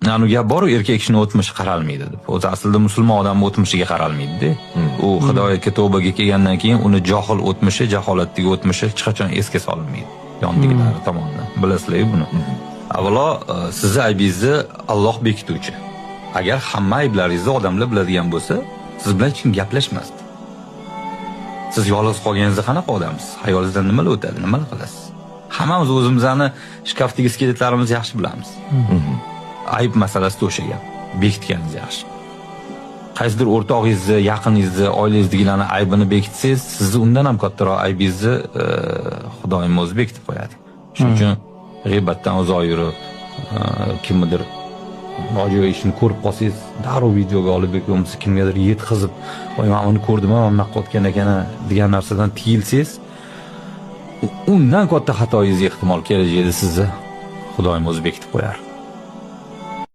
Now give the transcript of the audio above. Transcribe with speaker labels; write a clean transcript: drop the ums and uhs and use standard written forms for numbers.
Speaker 1: Ya'ni gap bor, erkak kishining o'tmishi qaralmaydi deb. O'zi aslida musulmon odamning o'tmishiga qaralmaydi-da. U Xudoga tavbaga kelgandan keyin uni johil o'tmishi, jaholatdagi o'tmishi hech qachon esga solinmaydi. Yondagilari tomonidan. Bilasizlar buni. Avvalo, sizni aybingizni Alloh bekituvchi. Agar hamma ayblaringizni odamlar biladigan bo'lsa, siz bilan hech kim gaplashmasdi. Siz yolg'iz qolganingizda qanaqa odamsiz? Hayolingizdan nimalar o'tadi, nimalar qilasiz? Hammamiz o'zimizni shkafdagi skeletlarimizni yaxshi bilamiz. Ayb masalasida o'sha gap. Bekitganingiz yaxshi. Qaysidir o'rtog'ingizni, yaqiningizni, oilangizdagilarni aybini bekitsangiz, sizni undan ham kattaroq aybingizni Xudoyim o'zi bekitib qo'yadi. Shuning uchun g'iybatdan uzoq yurib, kimnidir nojo'ya ishni ko'rib qolsangiz, darrov videoga olib bo'lmasa kimgadir yetkazib, "Voy, men uni ko'rdim, men bunaqa qotgan ekan" degan narsadan tiyilsangiz, undan katta xatoyingiz ehtimol kelajakda sizni Xudoyim o'zi bekitib qo'yar.